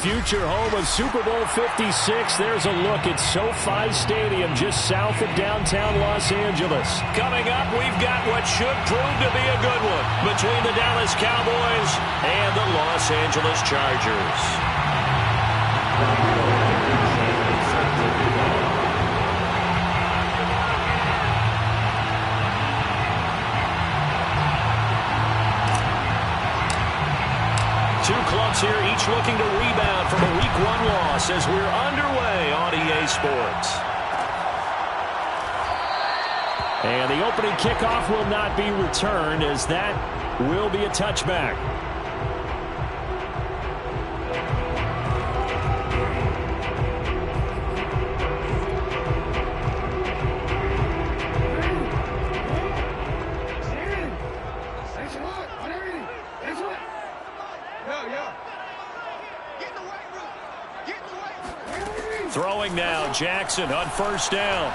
future home of Super Bowl 56. There's a look at SoFi Stadium just south of downtown Los Angeles. Coming up, we've got what should prove to be a good one between the Dallas Cowboys and the Los Angeles Chargers. Two clubs here, each looking to rebound from a Week 1 loss as we're underway on EA Sports. And the opening kickoff will not be returned, as that will be a touchback. Throwing now, Jackson on first down.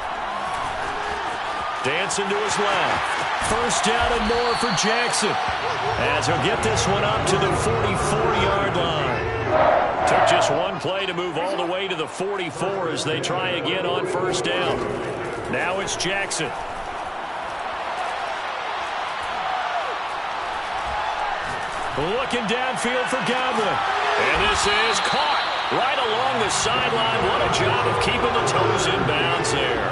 Dancing to his left. First down and more for Jackson, as he'll get this one up to the 44-yard line. Took just one play to move all the way to the 44 as they try again on first down. Now it's Jackson. Looking downfield for Godwin. And this is caught right along the sideline. What a job of keeping the toes in bounds there.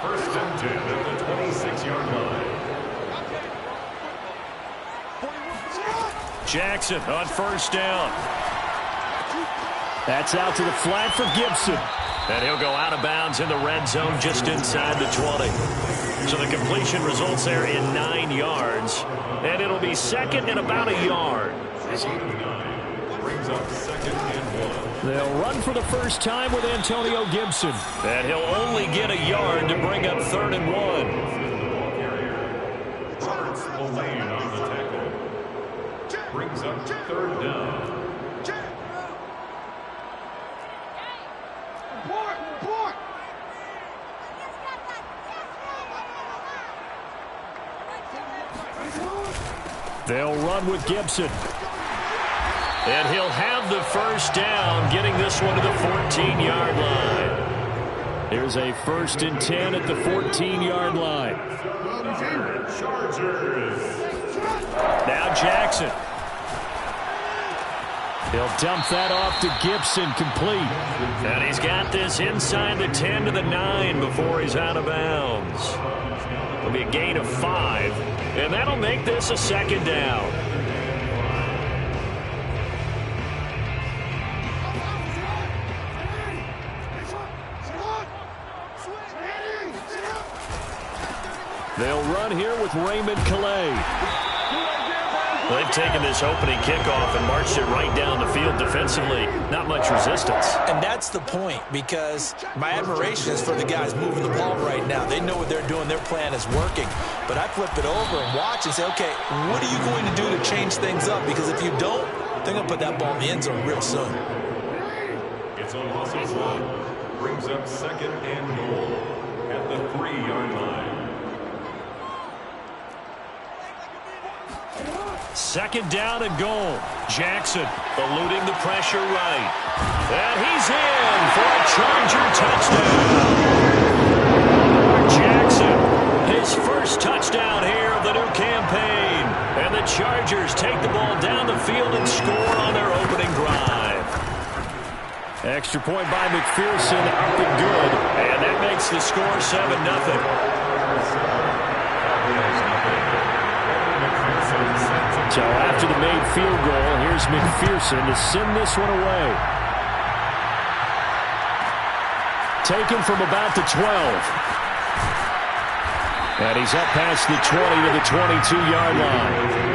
First and 10 at the 26-yard line. Jackson on first down. That's out to the flat for Gibson. And he'll go out of bounds in the red zone just inside the 20. So the completion results there in 9 yards. And it'll be second and about a yard. Brings up second and 1. They'll run for the first time with Antonio Gibson. And he'll only get a yard to bring up third and 1. Roberts will lane on the tackle. Brings up third down. They'll run with Gibson. And he'll have the first down, getting this one to the 14-yard line. Here's a first and 10 at the 14-yard line. Chargers. Now Jackson. He'll dump that off to Gibson, complete. And he's got this inside the 10 to the 9 before he's out of bounds. It'll be a gain of 5, and that'll make this a second down. They'll run here with Raymond Calais. They've taken this opening kickoff and marched it right down the field defensively. Not much resistance. And that's the point, because my admiration is for the guys moving the ball right now. They know what they're doing. Their plan is working. But I flip it over and watch and say, okay, what are you going to do to change things up? Because if you don't, they're going to put that ball in the end zone real soon. It's a loss of 1. Brings up second and goal at the 3-yard line. Second down and goal. Jackson eluding the pressure right. And he's in for a Charger touchdown. Jackson, his first touchdown here of the new campaign. And the Chargers take the ball down the field and score on their opening drive. Extra point by McPherson, up and good. And that makes the score 7-0. So after the made field goal, here's McPherson to send this one away. Taken from about the 12. And he's up past the 20 to the 22-yard line.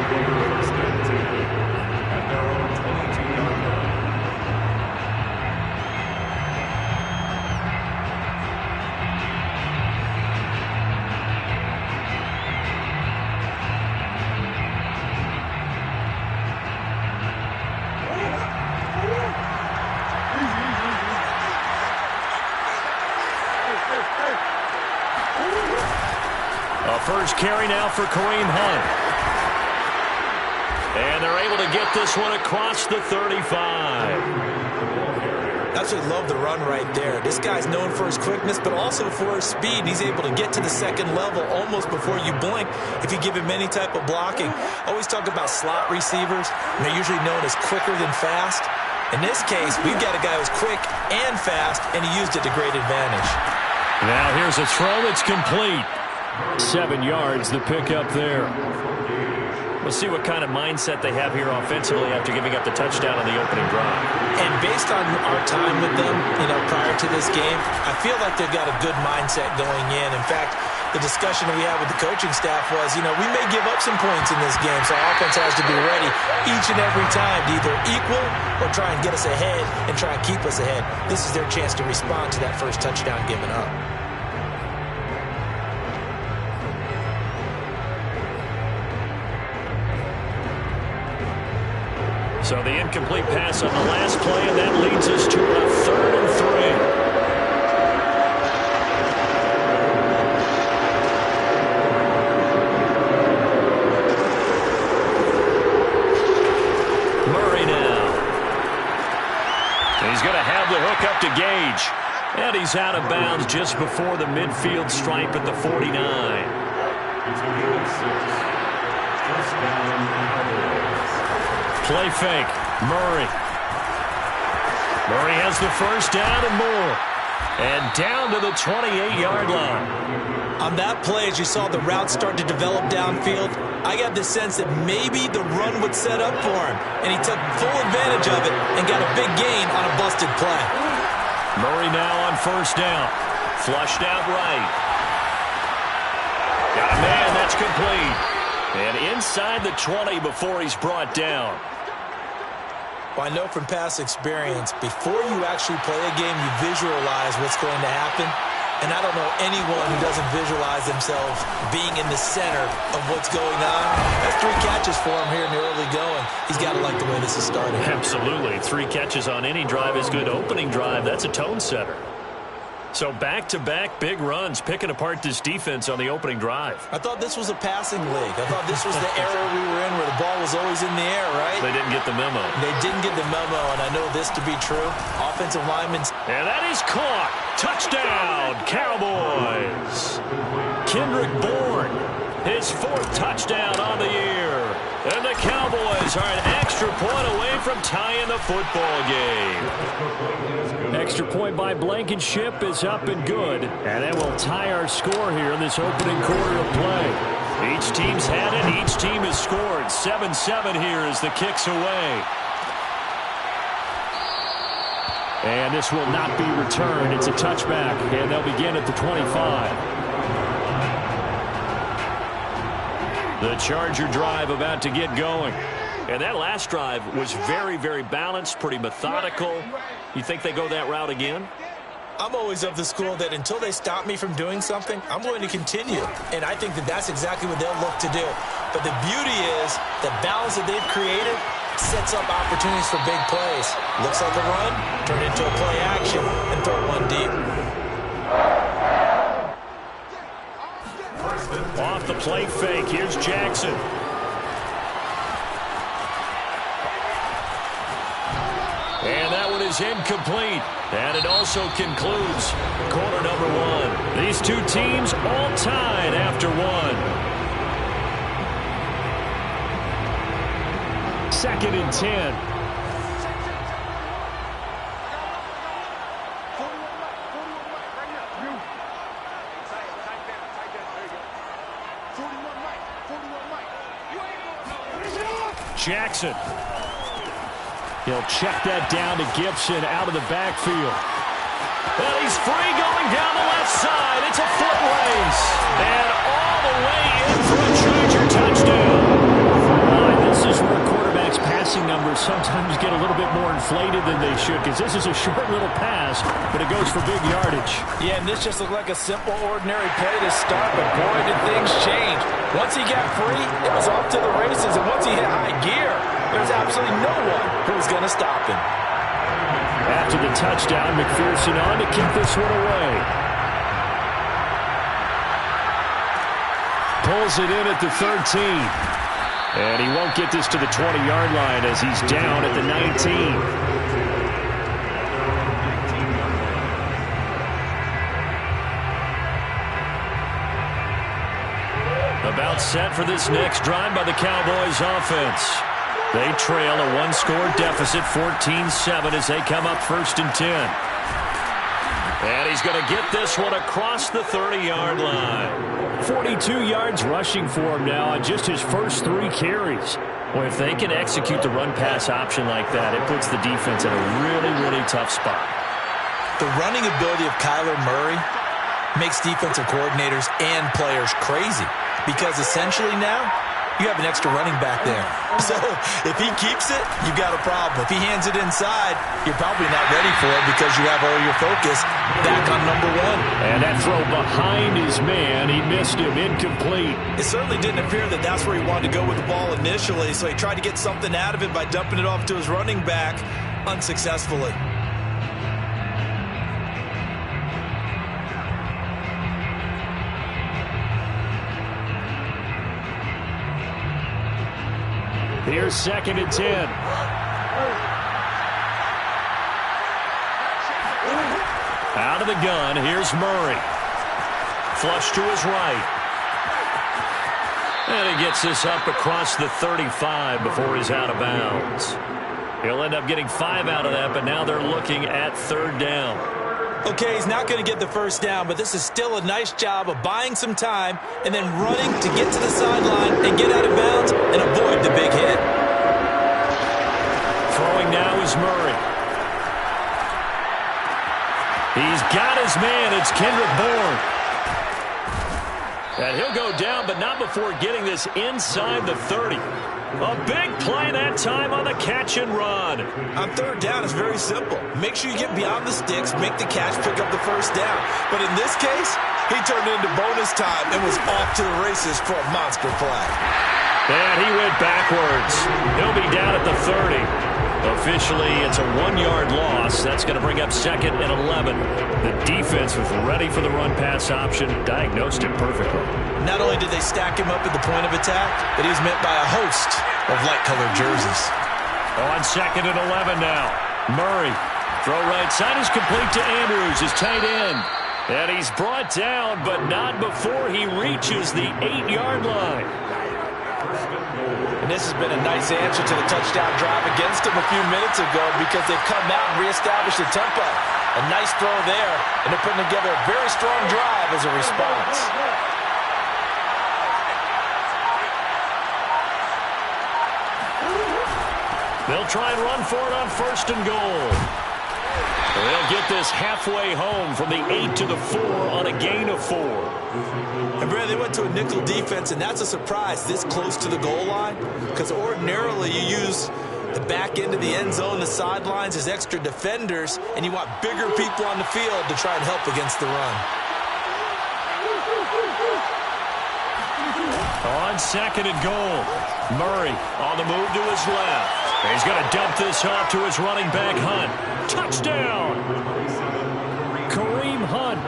First carry now for Kareem Hunt. And they're able to get this one across the 35. I absolutely love the run right there. This guy's known for his quickness, but also for his speed. He's able to get to the second level almost before you blink if you give him any type of blocking. I always talk about slot receivers, and they're usually known as quicker than fast. In this case, we've got a guy who's quick and fast, and he used it to great advantage. Now here's a throw that's complete. 7 yards, the pickup there. We'll see what kind of mindset they have here offensively after giving up the touchdown on the opening drive. And based on our time with them, prior to this game, I feel like they've got a good mindset going in. In fact, the discussion that we had with the coaching staff was, we may give up some points in this game, so our offense has to be ready each and every time to either equal or try and get us ahead and try and keep us ahead. This is their chance to respond to that first touchdown given up. So the incomplete pass on the last play, and that leads us to a 3rd and 3. Murray now. He's going to have the hook up to Gage. And he's out of bounds just before the midfield stripe at the 49. It's a 6. First down, Cowboys. Play fake. Murray. Murray has the first down and more. And down to the 28-yard line. On that play, as you saw the route start to develop downfield, I got the sense that maybe the run would set up for him. And he took full advantage of it and got a big gain on a busted play. Murray now on first down. Flushed out right. Got a man. That's complete. And inside the 20 before he's brought down. Well, I know from past experience, before you actually play a game, you visualize what's going to happen. And I don't know anyone who doesn't visualize themselves being in the center of what's going on. That's 3 catches for him here in the early going. He's got to like the way this is starting. Absolutely. 3 catches on any drive is good. Opening drive, that's a tone setter. So back-to-back big runs, picking apart this defense on the opening drive. I thought this was a passing league. I thought this was the era we were in where the ball was always in the air, right? They didn't get the memo. They didn't get the memo, and I know this to be true. Offensive linemen. And that is caught. Touchdown, Cowboys. Kendrick Bourne, his 4th touchdown on the year. And the Cowboys are an extra point away from tying the football game. Extra point by Blankenship is up and good. And that will tie our score here in this opening quarter of play. Each team's had it. Each team has scored. 7-7 here as the kick's away. And this will not be returned. It's a touchback. And they'll begin at the 25. The Charger drive about to get going. And that last drive was very, very balanced, pretty methodical. You think they go that route again? I'm always of the school that until they stop me from doing something, I'm going to continue. And I think that that's exactly what they'll look to do. But the beauty is the balance that they've created sets up opportunities for big plays. Looks like a run, turn it into a play action, and throw one deep. Off the play fake, here's Jackson. And that one is incomplete. And it also concludes quarter number 1. These two teams all tied after 1. 2nd and 10. Jackson. He'll check that down to Gibson out of the backfield. Well, he's free going down the left side. It's a foot race. And all the way in for a Charger touchdown. This is where quarterbacks' passing numbers sometimes get a little bit more inflated than they should, because this is a short little pass, but it goes for big yardage. Yeah, and this just looked like a simple, ordinary play to start, but boy, did things change. Once he got free, it was off to the races, and once he hit high gear, there's absolutely no one who was going to stop him. After the touchdown, McPherson on to kick this one away. Pulls it in at the 13. And he won't get this to the 20-yard line as he's down at the 19. About set for this next drive by the Cowboys offense. They trail a one-score deficit, 14-7, as they come up 1st and 10. And he's going to get this one across the 30-yard line. 42 yards rushing for him now on just his first 3 carries. Well, if they can execute the run-pass option like that, it puts the defense in a really, really tough spot. The running ability of Kyler Murray makes defensive coordinators and players crazy, because essentially now you have an extra running back there. So if he keeps it, you've got a problem. If he hands it inside, you're probably not ready for it because you have all your focus back on number 1. And that throw behind his man, he missed him, incomplete. It certainly didn't appear that that's where he wanted to go with the ball initially, so he tried to get something out of it by dumping it off to his running back unsuccessfully. Here's 2nd and 10. Out of the gun, here's Murray. Flush to his right. And he gets this up across the 35 before he's out of bounds. He'll end up getting 5 out of that, but now they're looking at 3rd down. Okay, he's not going to get the 1st down, but this is still a nice job of buying some time and then running to get to the sideline and get out of bounds and avoid the big hit. Throwing now is Murray. He's got his man. It's Kendrick Bourne. And he'll go down, but not before getting this inside the 30. A big play that time on the catch and run. On 3rd down, it's very simple. Make sure you get beyond the sticks, make the catch, pick up the 1st down. But in this case, he turned it into bonus time and was off to the races for a monster play. And he went backwards. He'll be down at the 30. Officially, it's a 1-yard loss. That's going to bring up 2nd and 11. The defense was ready for the run-pass option, diagnosed it perfectly. Not only did they stack him up at the point of attack, but he was met by a host of light-colored jerseys. On 2nd and 11 now. Murray, throw right side is complete to Andrews, his tight end. And he's brought down, but not before he reaches the 8-yard line. And this has been a nice answer to the touchdown drive against them a few minutes ago because they've come out and reestablished the tempo. A nice throw there, and they're putting together a very strong drive as a response. They'll try and run for it on 1st and goal. They'll get this halfway home from the 8 to the 4 on a gain of 4. And Brad, they went to a nickel defense, and that's a surprise this close to the goal line, because ordinarily you use the back end of the end zone, the sidelines as extra defenders, and you want bigger people on the field to try and help against the run. On 2nd and goal, Murray on the move to his left. He's going to dump this off to his running back, Hunt. Touchdown! Kareem Hunt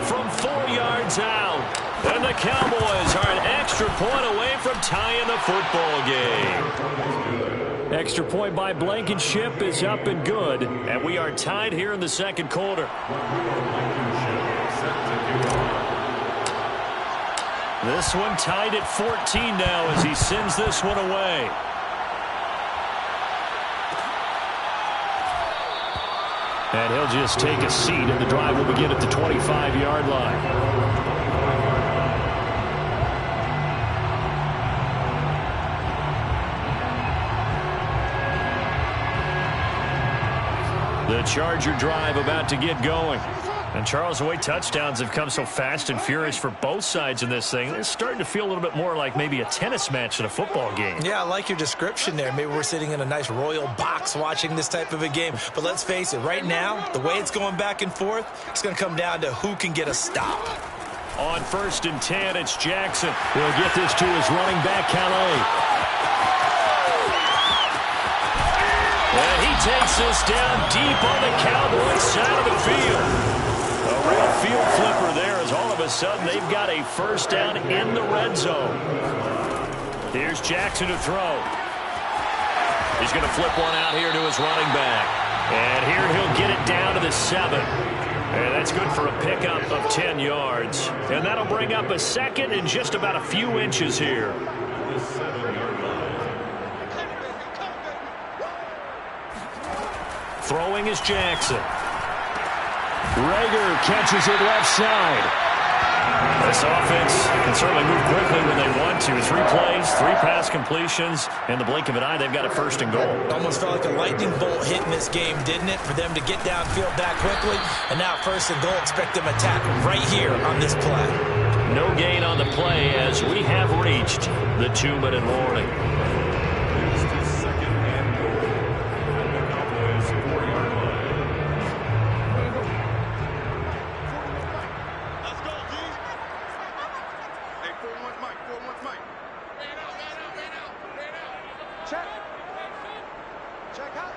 from 4 yards out. And the Cowboys are an extra point away from tying the football game. Extra point by Blankenship is up and good. And we are tied here in the 2nd quarter. This one tied at 14 now as he sends this one away. And he'll just take a seat, and the drive will begin at the 25-yard line. The Charger drive about to get going. And, Charles, the way touchdowns have come so fast and furious for both sides in this thing, it's starting to feel a little bit more like maybe a tennis match than a football game. Yeah, I like your description there. Maybe we're sitting in a nice royal box watching this type of a game. But let's face it, right now, the way it's going back and forth, it's going to come down to who can get a stop. On 1st and 10, it's Jackson. He'll get this to his running back, Calais. And he takes this down deep on the Cowboys side of the field. A real field flipper there as all of a sudden they've got a 1st down in the red zone. Here's Jackson to throw. He's going to flip one out here to his running back. And here he'll get it down to the 7. And that's good for a pickup of 10 yards. And that'll bring up a second and just about a few inches here. The 7-yard line. Throwing is Jackson. Rager catches it left side. This offense can certainly move quickly when they want to. 3 plays, 3 pass completions. In the blink of an eye, they've got a first and goal. Almost felt like a lightning bolt hit in this game, didn't it? For them to get downfield that quickly. And now first and goal, expect them to attack right here on this play. No gain on the play as we have reached the 2-minute warning. It's the second and goal at the Cowboys' 4-yard line. Let's go, G. Hey, 4-1 Mike, 4-1 Mike. Ran out. Check. Check out,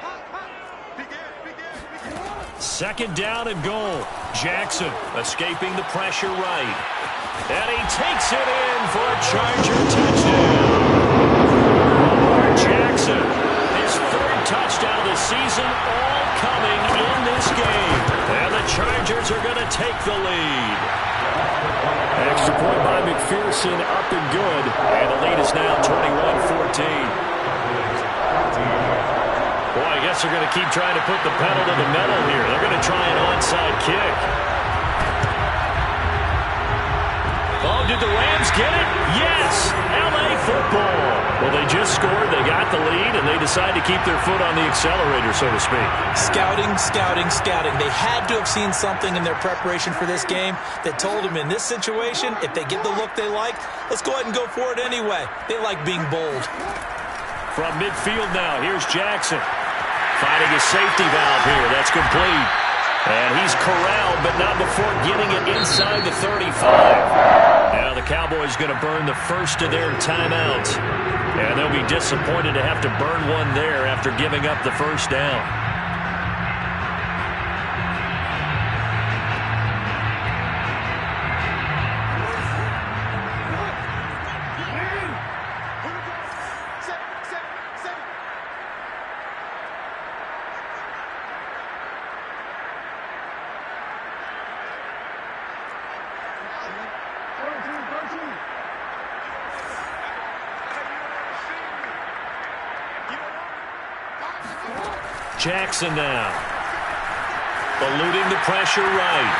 hot. Begin. Second down and goal. Jackson escaping the pressure right. And he takes it in for a Charger touchdown. Jackson, his 3rd touchdown of the season, all coming in this game. And the Chargers are going to take the lead. Extra point by McPherson, up and good. And the lead is now 21-14. Boy, I guess they're going to keep trying to put the pedal to the metal here. They're going to try an onside kick. Oh, did the Rams get it? Yes! L.A. football. Well, they just scored, they got the lead, and they decide to keep their foot on the accelerator, so to speak. Scouting. They had to have seen something in their preparation for this game that told them in this situation, if they get the look they like, let's go ahead and go for it anyway. They like being bold. From midfield now, here's Jackson. Finding a safety valve here. That's complete. And he's corralled, but not before getting it inside the 35. Now the Cowboys going to burn the first of their timeouts. And they'll be disappointed to have to burn one there after giving up the first down. Jackson now. Eluding the pressure right.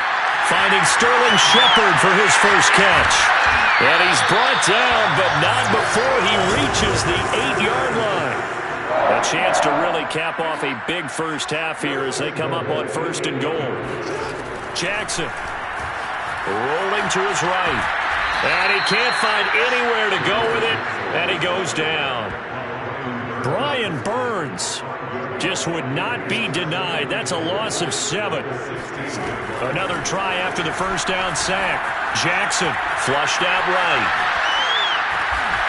Finding Sterling Shepard for his first catch. And he's brought down, but not before he reaches the 8-yard line. A chance to really cap off a big first half here as they come up on first and goal. Jackson rolling to his right. And he can't find anywhere to go with it. And he goes down. Brian Burns just would not be denied. That's a loss of 7. Another try after the first down sack. Jackson flushed out right.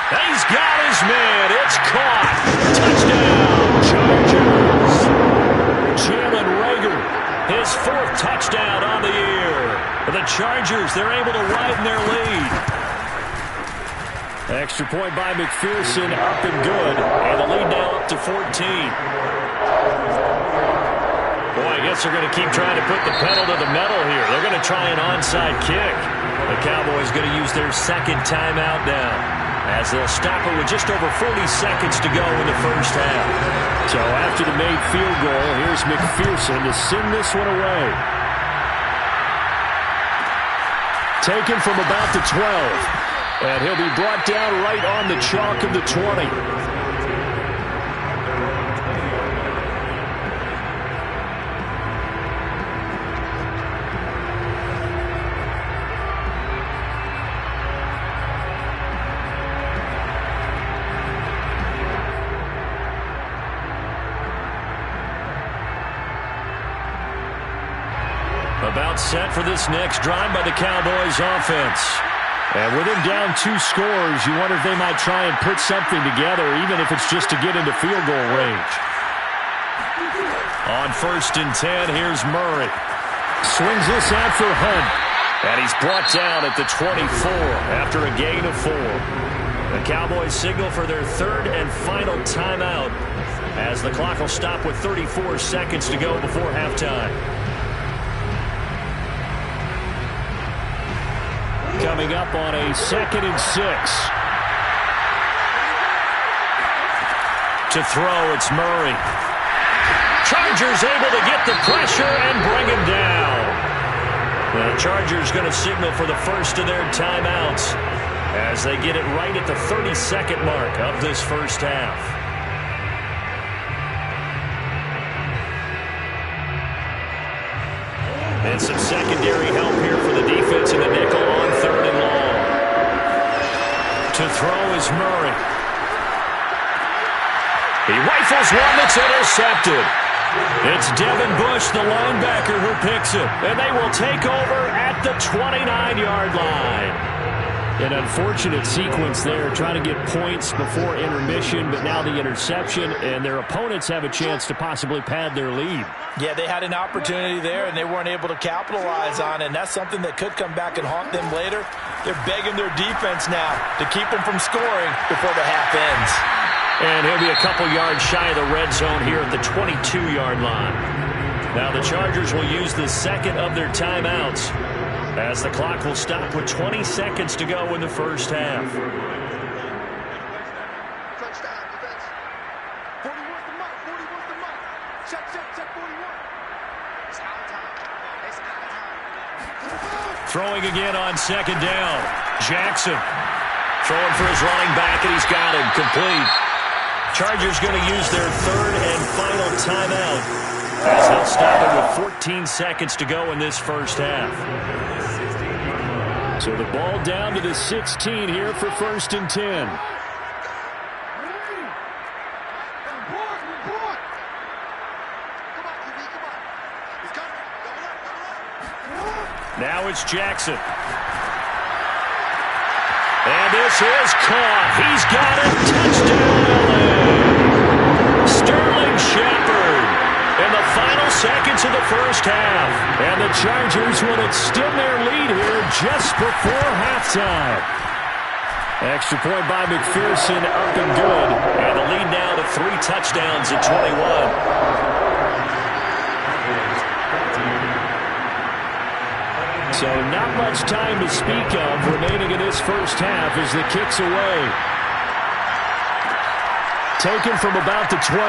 He's got his man. It's caught. Touchdown, Chargers. Jalen Rager, his 4th touchdown on the year. The Chargers, they're able to widen their lead. Extra point by McPherson, up and good. And the lead now up to 14. Boy, I guess they're going to keep trying to put the pedal to the metal here. They're going to try an onside kick. The Cowboys going to use their 2nd timeout now, as they'll stop it with just over 40 seconds to go in the first half. So after the made field goal, here's McPherson to send this one away. Taken from about the 12. And he'll be brought down right on the chalk of the 20. About set for this next drive by the Cowboys offense. And with them down 2 scores, you wonder if they might try and put something together, even if it's just to get into field goal range. On 1st and 10, here's Murray. Swings this out for Hunt. And he's brought down at the 24 after a gain of 4. The Cowboys signal for their third and final timeout as the clock will stop with 34 seconds to go before halftime. Coming up on a 2nd and 6. To throw, it's Murray. Chargers able to get the pressure and bring him down. The Chargers going to signal for the first of their timeouts as they get it right at the 30-second mark of this first half. And some secondary help here for the defense in the nickel on 3rd and long. To throw is Murray. He rifles one that's intercepted. It's Devin Bush, the linebacker, who picks it. And they will take over at the 29-yard line. An unfortunate sequence there, trying to get points before intermission, but now the interception, and their opponents have a chance to possibly pad their lead. Yeah, they had an opportunity there, and they weren't able to capitalize on it, and that's something that could come back and haunt them later. They're begging their defense now to keep them from scoring before the half ends. And he'll be a couple yards shy of the red zone here at the 22-yard line. Now the Chargers will use the second of their timeouts as the clock will stop with 20 seconds to go in the first half. Touchdown, defense. 41 the mark, 41 the mark. Check, 41. It's out of time. It's out of time. Throwing again on 2nd down. Jackson throwing for his running back, and he's got him complete. Chargers going to use their third and final timeout as they'll stop it with 14 seconds to go in this first half. So the ball down to the 16 here for 1st and 10. Now it's Jackson. And this is caught. He's got it. Touchdown, LA. Sterling Shepard in the final seconds of the first half. And the Chargers will extend their lead here just before halftime. Extra point by McPherson, up and good. And the lead now to 3 touchdowns at 21. So not much time to speak of remaining in this first half as the kick's away. Taken from about the 12.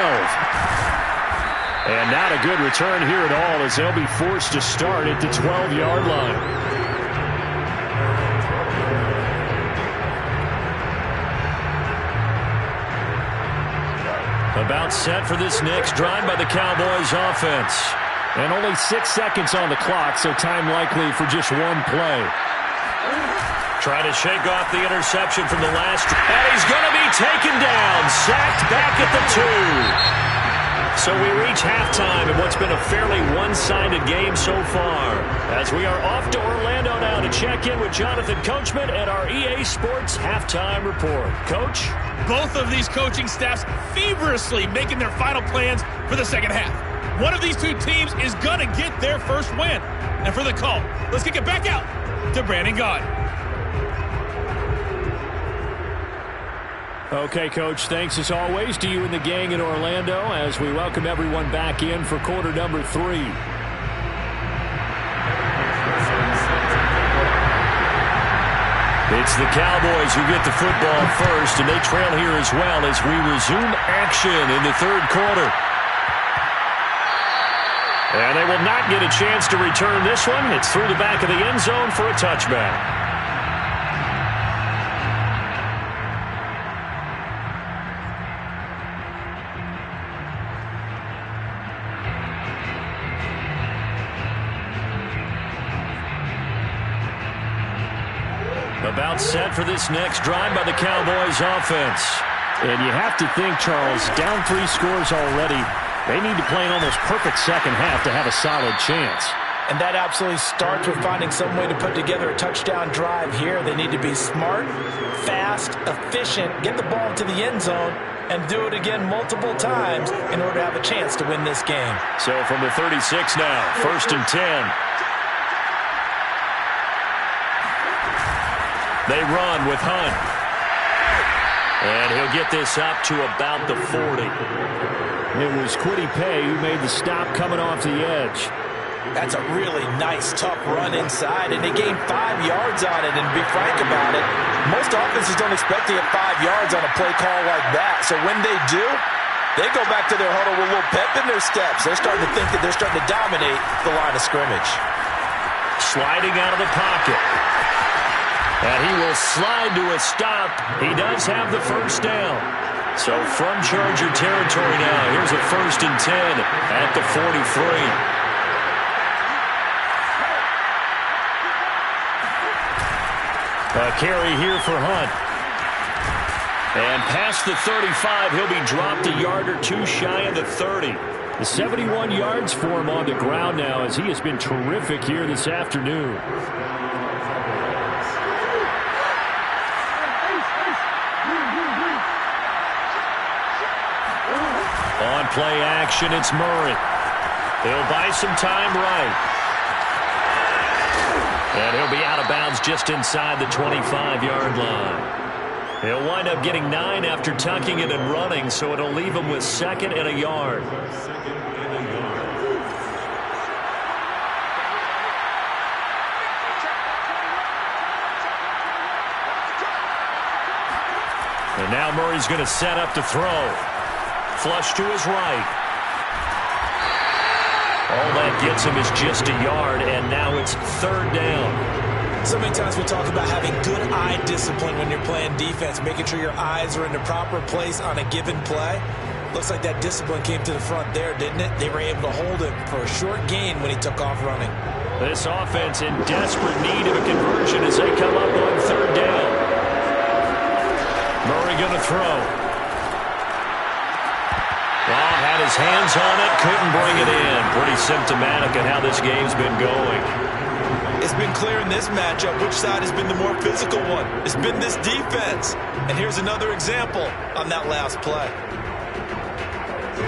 And not a good return here at all as they'll be forced to start at the 12-yard line. About set for this next drive by the Cowboys offense. And only 6 seconds on the clock, so time likely for just one play. Trying to shake off the interception from the last. And he's going to be taken down. Sacked back at the 2. So we reach halftime in what's been a fairly one-sided game so far. As we are off to Orlando now to check in with Jonathan Coachman and our EA Sports Halftime Report. Coach? Both of these coaching staffs feverishly making their final plans for the second half. One of these two teams is going to get their first win. And for the call, let's kick it back out to Brandon Gaudin. Okay, Coach, thanks as always to you and the gang in Orlando as we welcome everyone back in for quarter number 3. It's the Cowboys who get the football first, and they trail here as well as we resume action in the third quarter. And they will not get a chance to return this one. It's through the back of the end zone for a touchback. About set for this next drive by the Cowboys offense. And you have to think, Charles, down 3 scores already. They need to play an almost perfect second half to have a solid chance. And that absolutely starts with finding some way to put together a touchdown drive here. They need to be smart, fast, efficient, get the ball to the end zone, and do it again multiple times in order to have a chance to win this game. So from the 36 now, 1st and 10. They run with Hunt. And he'll get this up to about the 40. It was Kwity Paye who made the stop coming off the edge. That's a really nice, tough run inside, and they gained 5 yards on it. And to be frank about it, most offenses don't expect to get 5 yards on a play call like that. So when they do, they go back to their huddle with a little pep in their steps. They're starting to think that they're starting to dominate the line of scrimmage. Sliding out of the pocket. And he will slide to a stop. He does have the first down. So from Charger territory now, here's a 1st and 10 at the 43. A carry here for Hunt. And past the 35, he'll be dropped a yard or two shy of the 30. The 71 yards for him on the ground now as he has been terrific here this afternoon. On play action, it's Murray. He'll buy some time right. And he'll be out of bounds just inside the 25-yard line. He'll wind up getting 9 after tucking it and running, so it'll leave him with 2nd and a yard. And now Murray's going to set up to throw. Flush to his right. All that gets him is just a yard, and now it's 3rd down. So many times we talk about having good eye discipline when you're playing defense, making sure your eyes are in the proper place on a given play. Looks like that discipline came to the front there, didn't it? They were able to hold him for a short gain when he took off running. This offense in desperate need of a conversion as they come up on 3rd down. Murray going to throw. Well, had his hands on it, couldn't bring it in. Pretty symptomatic of how this game's been going. It's been clear in this matchup which side has been the more physical one. It's been this defense. And here's another example on that last play.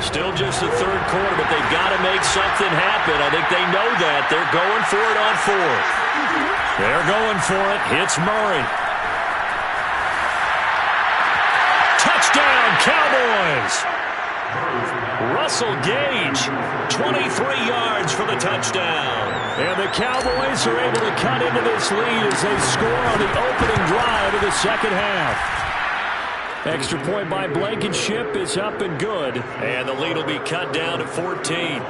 Still just the 3rd quarter, but they've got to make something happen. I think they know that. They're going for it on 4th. They're going for it. Hits Murray. Touchdown, Cowboys! Russell Gage, 23 yards for the touchdown. And the Cowboys are able to cut into this lead as they score on the opening drive of the 2nd half. Extra point by Blankenship is up and good. And the lead will be cut down to 14.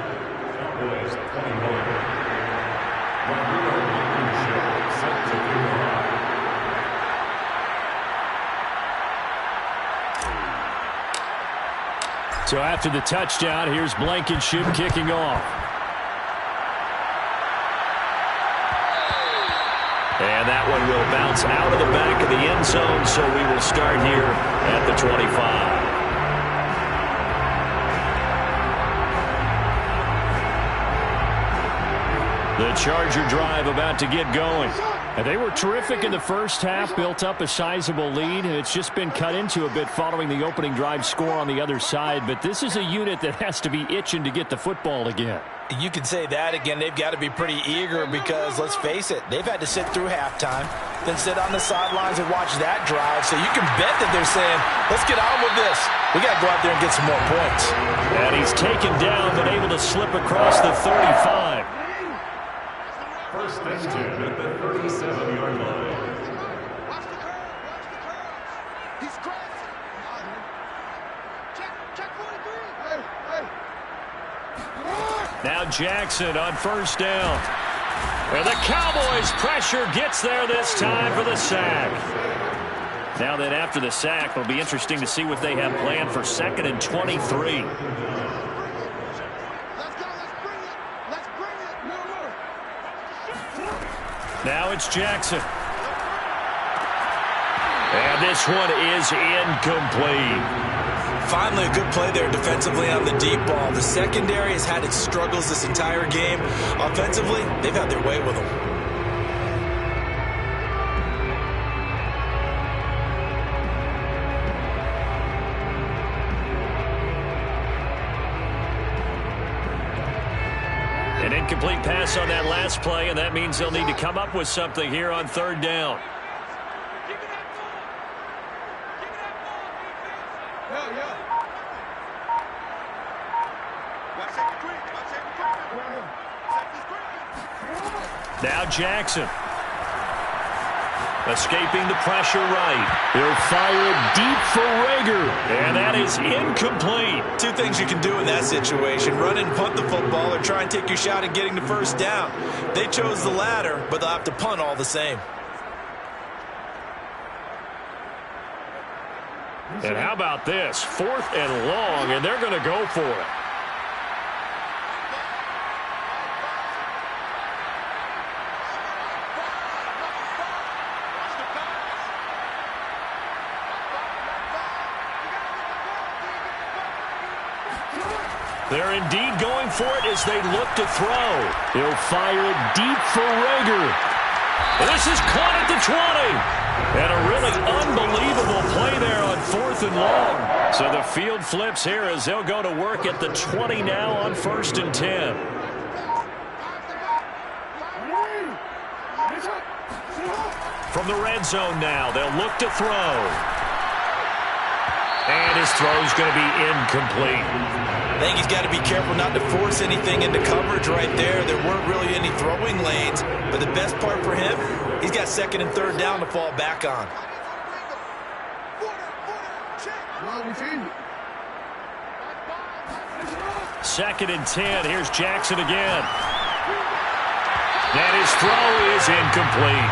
So after the touchdown, here's Blankenship kicking off. And that one will bounce out of the back of the end zone, so we will start here at the 25. The Charger drive about to get going. And they were terrific in the first half, built up a sizable lead, and it's just been cut into a bit following the opening drive score on the other side. But this is a unit that has to be itching to get the football again. You can say that again. They've got to be pretty eager because, let's face it, they've had to sit through halftime, then sit on the sidelines and watch that drive. So you can bet that they're saying, let's get on with this. We got to go out there and get some more points. And he's taken down, but able to slip across the 35. 1st and 10 at the 37-yard line. Watch the curve. Watch the curve. He's crossing. Check 43. Hey. Now Jackson on 1st down. And the Cowboys pressure gets there this time for the sack. Now then after the sack, it'll be interesting to see what they have planned for 2nd and 23. Now it's Jackson. And this one is incomplete. Finally a good play there defensively on the deep ball. The secondary has had its struggles this entire game. Offensively, they've had their way with them. An incomplete pass on that last play, and that means they'll need to come up with something here on 3rd down. Now Jackson. Escaping the pressure right. He'll fire it deep for Rager. And that is incomplete. Two things you can do in that situation. Run and punt the football or try and take your shot at getting the first down. They chose the latter, but they'll have to punt all the same. And how about this? 4th and long, and they're going to go for it. They're indeed going for it as they look to throw. He'll fire it deep for Rager. This is caught at the 20. And a really unbelievable play there on 4th and long. So the field flips here as they'll go to work at the 20 now on 1st and 10. From the red zone now, they'll look to throw. And his throw's going to be incomplete. I think he's got to be careful not to force anything into coverage right there. There weren't really any throwing lanes, but the best part for him, he's got 2nd and 3rd down to fall back on. Second and 10. Here's Jackson again. And his throw is incomplete.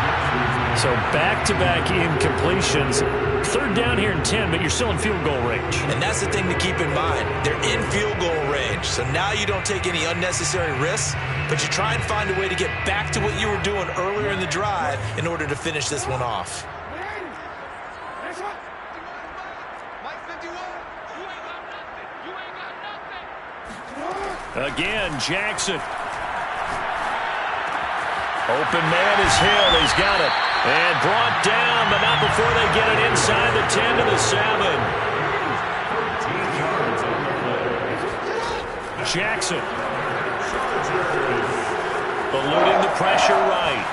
So back-to-back incompletions. 3rd down here in 10, but you're still in field goal range. And that's the thing to keep in mind. They're in field goal range. So now you don't take any unnecessary risks, but you try and find a way to get back to what you were doing earlier in the drive in order to finish this one off. Again, Jackson. Open man is Hill. He's got it. And brought down, but not before they get it inside the 10 to the 7. Jackson. Eluding the pressure right.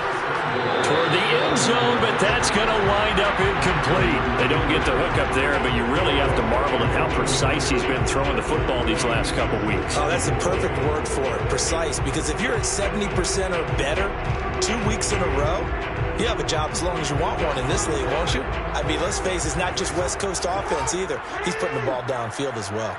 Toward the end zone, but that's going to wind up incomplete. They don't get the hook up there, but you really have to marvel at how precise he's been throwing the football these last couple weeks. Oh, that's the perfect word for it, precise, because if you're at 70% or better 2 weeks in a row, you have a job as long as you want one in this league, won't you? I mean, let's face it, it's not just West Coast offense either. He's putting the ball downfield as well.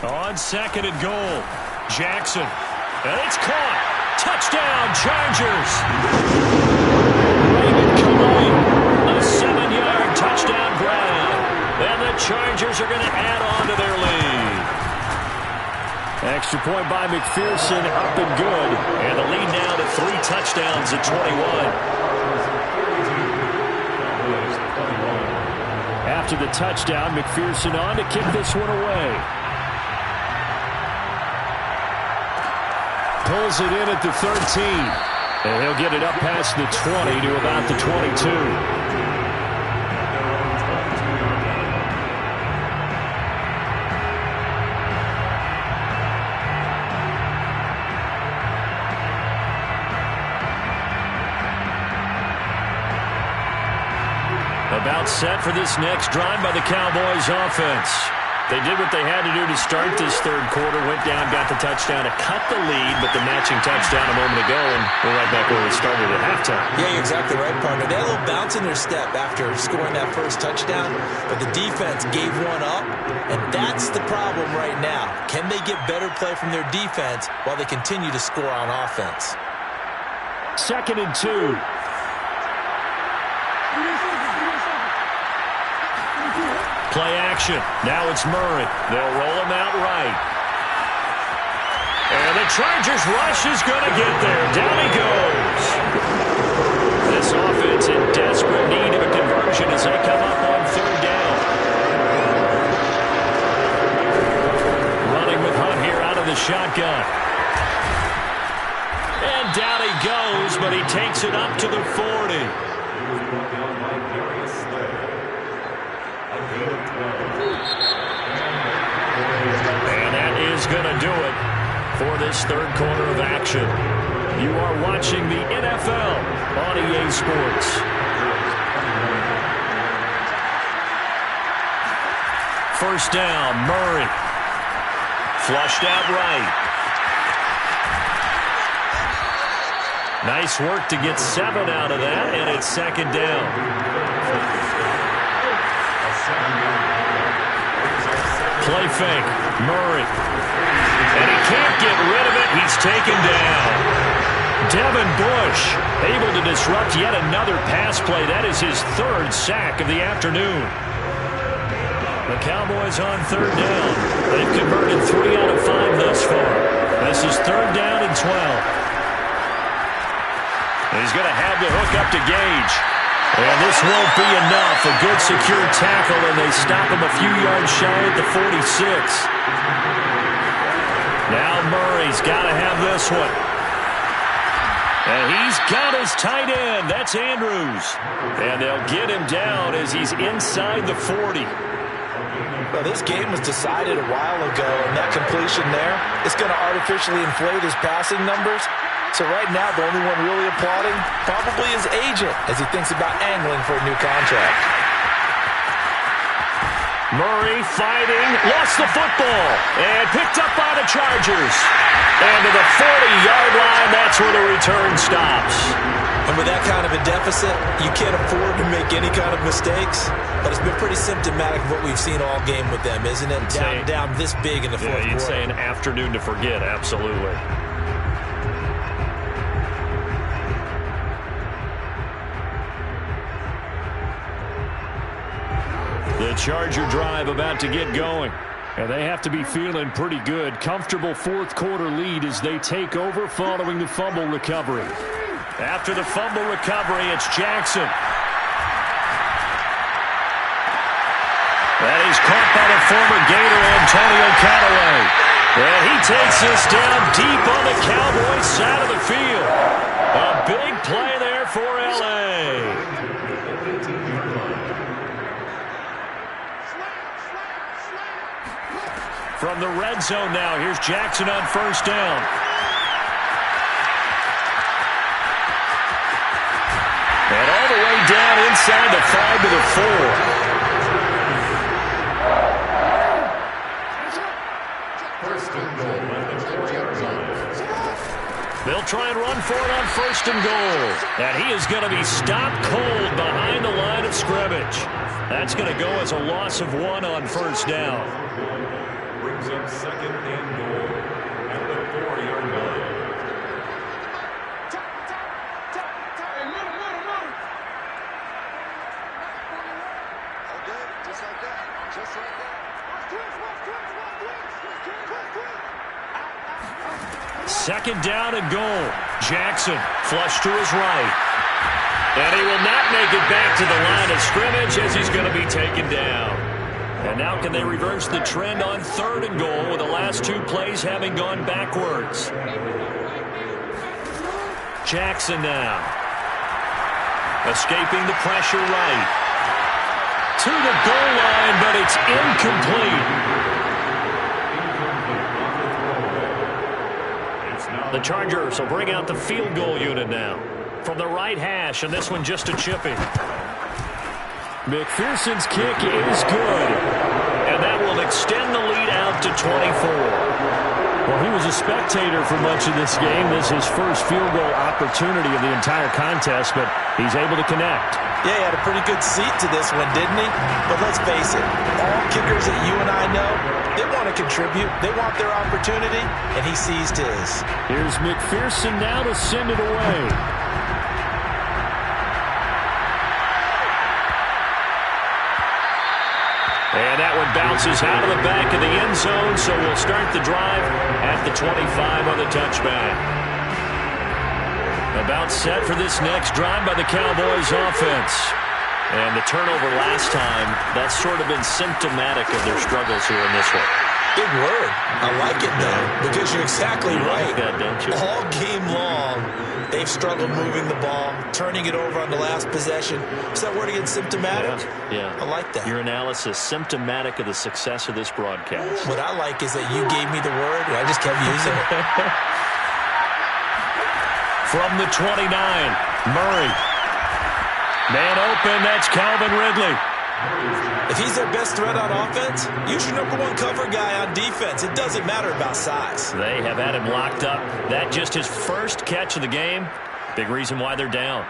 On 2nd and goal, Jackson. And it's caught. Touchdown, Chargers. A 7-yard touchdown grab. And the Chargers are going to add on to their lead. Extra point by McPherson, up and good. And the lead now to 3 touchdowns at 21. After the touchdown, McPherson on to kick this one away. Pulls it in at the 13. And he'll get it up past the 20 to about the 22. About set for this next drive by the Cowboys offense. They did what they had to do to start this 3rd quarter, went down, got the touchdown to cut the lead, but the matching touchdown a moment ago, and we're right back where we started at halftime. Yeah, you're exactly right, partner. They had a little bounce in their step after scoring that first touchdown, but the defense gave one up, and that's the problem right now. Can they get better play from their defense while they continue to score on offense? 2nd and 2. Play action. Now it's Murray. They'll roll him out right. And the Chargers rush is going to get there. Down he goes. This offense in desperate need of a conversion as they come up on 3rd down. Running with Hunt here out of the shotgun. And down he goes, but he takes it up to the 40. And that is going to do it for this 3rd quarter of action. You are watching the NFL on EA Sports. First down, Murray. Flushed out right. Nice work to get 7 out of that, and it's second down. Play fake, Murray. And he can't get rid of it. He's taken down. Devin Bush able to disrupt yet another pass play. That is his 3rd sack of the afternoon. The Cowboys on 3rd down. They've converted 3 out of 5 thus far. This is 3rd down and 12. He's going to have the hook up to Gage. And this won't be enough. A good secure tackle, and they stop him a few yards shy at the 46. Now Murray's got to have this one. And he's got his tight end. That's Andrews. And they'll get him down as he's inside the 40. Well, this game was decided a while ago, and that completion there is going to artificially inflate his passing numbers. So right now, the only one really applauding probably his agent as he thinks about angling for a new contract. Murray fighting, lost the football, and picked up by the Chargers. And to the 40-yard line, that's where the return stops. And with that kind of a deficit, you can't afford to make any kind of mistakes. But it's been pretty symptomatic of what we've seen all game with them, isn't it? Down this big in the fourth quarter. You'd say an afternoon to forget, absolutely. The Charger drive about to get going. And they have to be feeling pretty good. Comfortable 4th quarter lead as they take over following the fumble recovery. After the fumble recovery, it's Jackson. That is caught by the former Gator, Antonio Cowboy. And he takes this down deep on the Cowboys side of the field. A big play there for L.A. From the red zone now, here's Jackson on 1st down. And all the way down inside the 5 to the 4. They'll try and run for it on 1st and goal. And he is going to be stopped cold behind the line of scrimmage. That's going to go as a loss of 1 on 1st down. Brings up 2nd and goal at the 4-yard line. Just like that. Just like that. 2nd down and goal. Jackson flush to his right. And he will not make it back to the line of scrimmage as he's going to be taken down. And now can they reverse the trend on 3rd and goal with the last 2 plays having gone backwards. Jackson now. Escaping the pressure right. To the goal line, but it's incomplete. The Chargers will bring out the field goal unit now. From the right hash, and this one just a chipping. McPherson's kick is good. And that will extend the lead out to 24. Well, he was a spectator for much of this game. This is his first field goal opportunity of the entire contest, but he's able to connect. Yeah, he had a pretty good seat to this one, didn't he? But let's face it, all kickers that you and I know, they want to contribute. They want their opportunity, and he seized his. Here's McPherson now to send it away. And that one bounces out of the back of the end zone, so we'll start the drive at the 25 on the touchback. About set for this next drive by the Cowboys offense. And the turnover last time, that's sort of been symptomatic of their struggles here in this one. Big word. I like it, though, because you're exactly right. That, don't you? All game long, they've struggled moving the ball, turning it over on the last possession. Is that word again, symptomatic? Yeah. I like that. Your analysis, symptomatic of the success of this broadcast. What I like is that you gave me the word, and I just kept using it. From the 29, Murray. Man open, that's Calvin Ridley. If he's their best threat on offense, use your number one cover guy on defense. It doesn't matter about size. They have had him locked up. That just his first catch of the game. Big reason why they're down.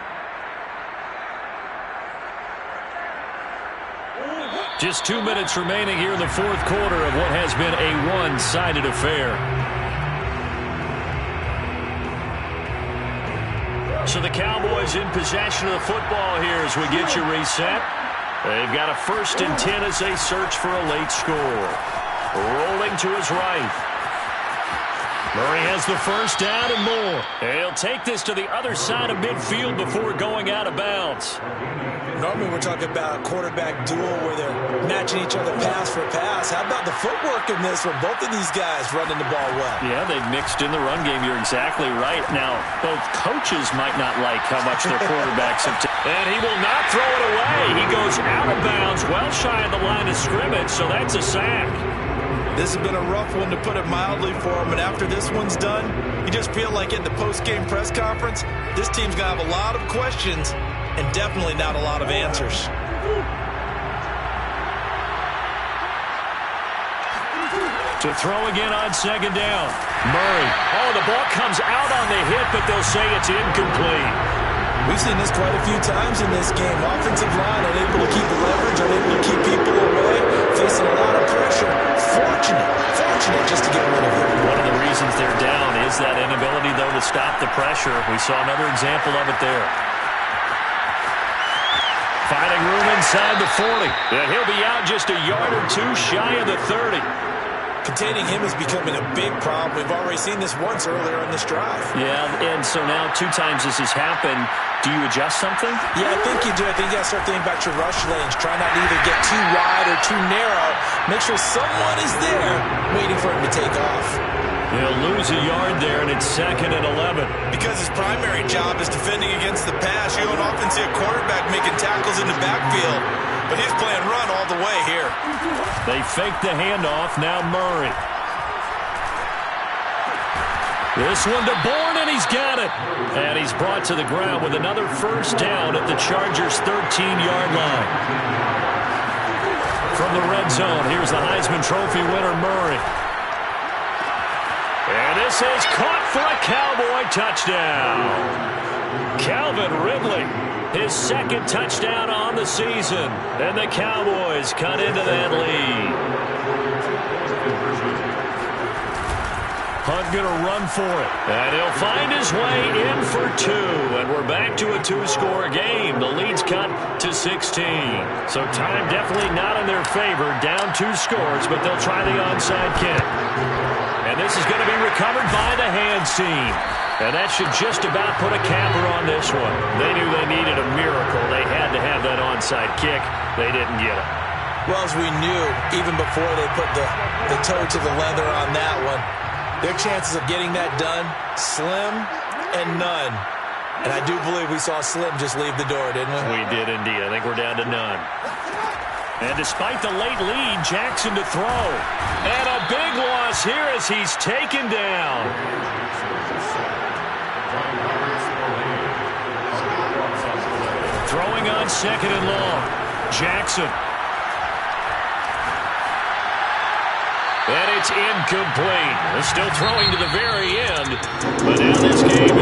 Just 2 minutes remaining here in the fourth quarter of what has been a one-sided affair. So the Cowboys in possession of the football here as we get you reset. They've got a 1st and 10 as they search for a late score. Rolling to his right. Murray has the first down and more. He'll take this to the other side of midfield before going out of bounds. Normally we're talking about a quarterback duel where they're matching each other pass for pass. How about the footwork in this from both of these guys running the ball well? Yeah, they've mixed in the run game. You're exactly right. Now, both coaches might not like how much their quarterbacks have and he will not throw it away. He goes out of bounds, well shy of the line of scrimmage, so that's a sack. This has been a rough one, to put it mildly, for him. And after this one's done, you just feel like in the post-game press conference, this team's going to have a lot of questions and definitely not a lot of answers. To throw again on 2nd down. Murray. Oh, the ball comes out on the hit, but they'll say it's incomplete. We've seen this quite a few times in this game. Offensive line unable to keep the leverage, unable to keep people away, facing a lot of pressure. Fortunate just to get rid of it. One of the reasons they're down is that inability, though, to stop the pressure. We saw another example of it there. Finding room inside the 40. And he'll be out just a yard or two shy of the 30. Containing him is becoming a big problem. We've already seen this once earlier in this drive. Yeah, and so now 2 times this has happened. Do you adjust something? Yeah, I think you do. I think you got to start thinking about your rush lanes. Try not to either get too wide or too narrow. Make sure someone is there waiting for him to take off. He'll lose a yard there, and it's 2nd and 11. Because his primary job is defending against the pass, you don't often see a quarterback making tackles in the backfield. But he's playing run all the way here. They fake the handoff. Now Murray. This one to Bourne, and he's got it. And he's brought to the ground with another first down at the Chargers' 13-yard line. From the red zone, here's the Heisman Trophy winner, Murray. And this is caught for a Cowboy touchdown. Calvin Ridley, his 2nd touchdown on the season. And the Cowboys cut into that lead. Hunt going to run for it. And he'll find his way in for 2. And we're back to a 2-score game. The lead's cut to 16. So time definitely not in their favor. Down 2 scores, but they'll try the onside kick. And this is going to be recovered by the hands team. And that should just about put a capper on this one. They knew they needed a miracle. They had to have that onside kick. They didn't get it. Well, as we knew, even before they put the toe to the leather on that one, their chances of getting that done, slim and none. And I do believe we saw Slim just leave the door, didn't we? We did indeed. I think we're down to none. And despite the late lead, Jackson to throw. And a big loss here as he's taken down. Throwing on 2nd and long. Jackson. And it's incomplete. They're still throwing to the very end. But now this game